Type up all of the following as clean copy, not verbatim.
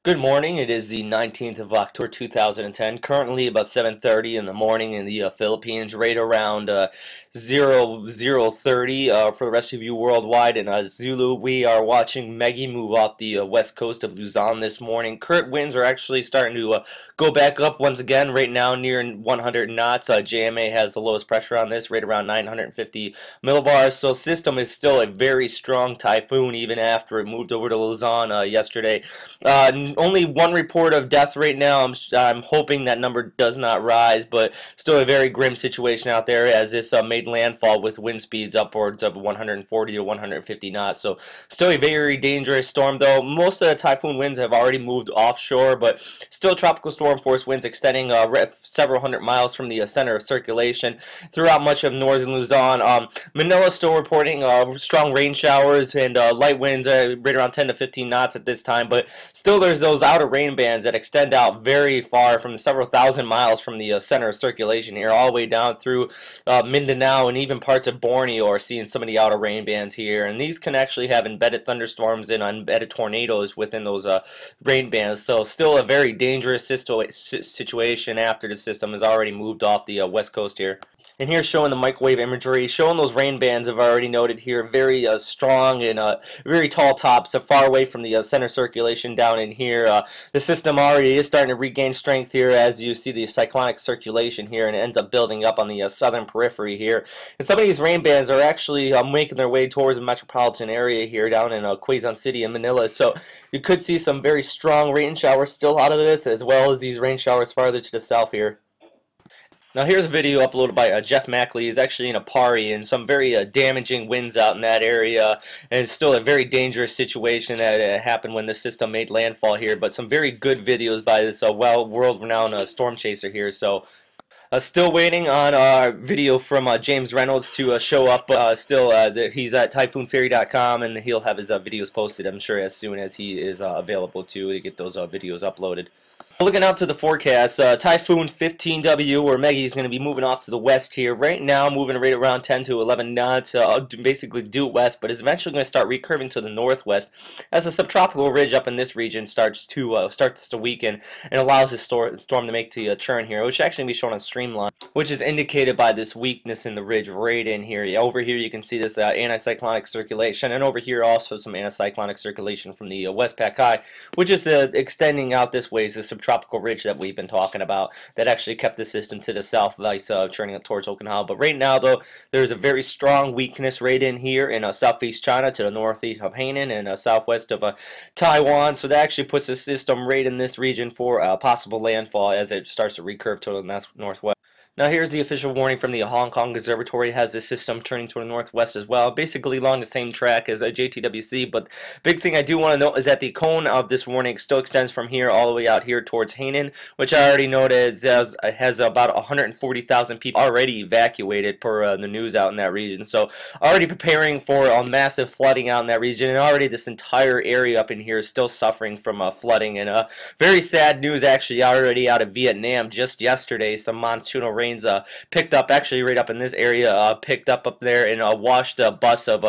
Good morning. It is the 19th of October 2010. Currently about 7:30 in the morning in the Philippines, right around 00:30 for the rest of you worldwide. In Zulu, we are watching Megi move off the west coast of Luzon this morning. Current winds are actually starting to go back up once again right now near 100 knots. JMA has the lowest pressure on this, right around 950 millibars. So system is still a very strong typhoon even after it moved over to Luzon yesterday. Only one report of death right now. I'm hoping that number does not rise, but still a very grim situation out there as this made landfall with wind speeds upwards of 140 to 150 knots. So still a very dangerous storm, though. Most of the typhoon winds have already moved offshore, but still tropical storm force winds extending several hundred miles from the center of circulation throughout much of northern Luzon. Manila still reporting strong rain showers and light winds right around 10 to 15 knots at this time, but still there's those outer rain bands that extend out very far from several thousand miles from the center of circulation here, all the way down through Mindanao and even parts of Borneo are seeing some of the outer rain bands here. And these can actually have embedded thunderstorms and embedded tornadoes within those rain bands. So still a very dangerous situation after the system has already moved off the west coast here. And here's showing the microwave imagery, showing those rain bands I've already noted here, very strong and very tall tops, far away from the center circulation down in here. The system already is starting to regain strength here as you see the cyclonic circulation here, and it ends up building up on the southern periphery here. And some of these rain bands are actually making their way towards the metropolitan area here down in Quezon City and Manila. So you could see some very strong rain showers still out of this, as well as these rain showers farther to the south here. Now here's a video uploaded by Jeff Mackley. He's actually in a party and some very damaging winds out in that area, and it's still a very dangerous situation that happened when the system made landfall here, but some very good videos by this world-renowned storm chaser here. So still waiting on our video from James Reynolds to show up. He's at typhoonferry.com, and he'll have his videos posted, I'm sure, as soon as he is available to get those videos uploaded. Looking out to the forecast, Typhoon 15W, or Megi, is going to be moving off to the west here. Right now, moving right around 10 to 11 knots, basically due west, but is eventually going to start recurving to the northwest as a subtropical ridge up in this region starts to weaken and allows the storm to make the turn here, which actually be shown on Streamline, which is indicated by this weakness in the ridge right in here. Over here, you can see this anticyclonic circulation, and over here also some anticyclonic circulation from the Westpac High, which is extending out this way. It's a tropical ridge that we've been talking about that actually kept the system to the south, vice turning up towards Okinawa. But right now, though, there's a very strong weakness right in here in southeast China to the northeast of Hainan and southwest of Taiwan. So that actually puts the system right in this region for possible landfall as it starts to recurve to the northwest. Now here's the official warning from the Hong Kong Observatory. It has this system turning to the northwest as well, basically along the same track as JTWC. But big thing I do want to note is that the cone of this warning still extends from here all the way out here towards Hainan, which I already noted has about 140,000 people already evacuated per the news out in that region. So already preparing for massive flooding out in that region, and already this entire area up in here is still suffering from flooding. And very sad news actually already out of Vietnam just yesterday. Some monsoonal rain picked up, actually right up in this area, picked up there and washed a bus of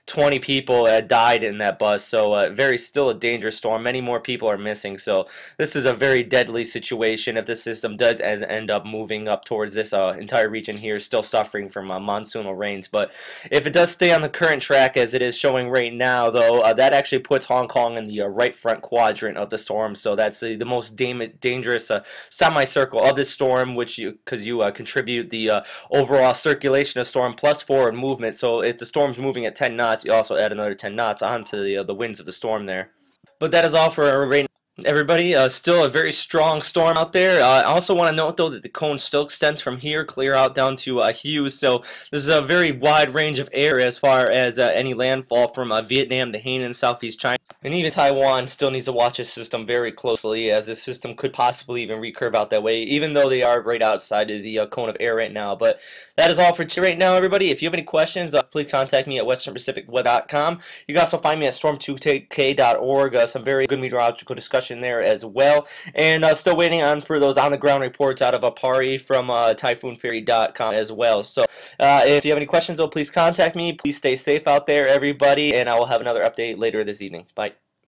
20 people died in that bus. So still a dangerous storm. Many more people are missing. So this is a very deadly situation if the system does end up moving up towards this entire region here, still suffering from monsoonal rains. But if it does stay on the current track as it is showing right now, though, that actually puts Hong Kong in the right front quadrant of the storm. So that's the most dangerous semicircle of this storm, which because you contribute the overall circulation of storm plus forward movement. So if the storm's moving at 10 knots, you also add another 10 knots onto the winds of the storm there. But that is all for right now. Everybody, still a very strong storm out there. I also want to note, though, that the cone still extends from here clear out down to Hughes. So this is a very wide range of air as far as any landfall from Vietnam to Hainan, southeast China. And even Taiwan still needs to watch this system very closely, as this system could possibly even recurve out that way, even though they are right outside of the cone of air right now. But that is all for right now, everybody. If you have any questions, please contact me at westernpacificweather.com. You can also find me at storm2k.org. Some very good meteorological discussion there as well. And still waiting on for those on-the-ground reports out of Apari from typhoonferry.com as well. So if you have any questions, please contact me. Please stay safe out there, everybody, and I will have another update later this evening. Bye.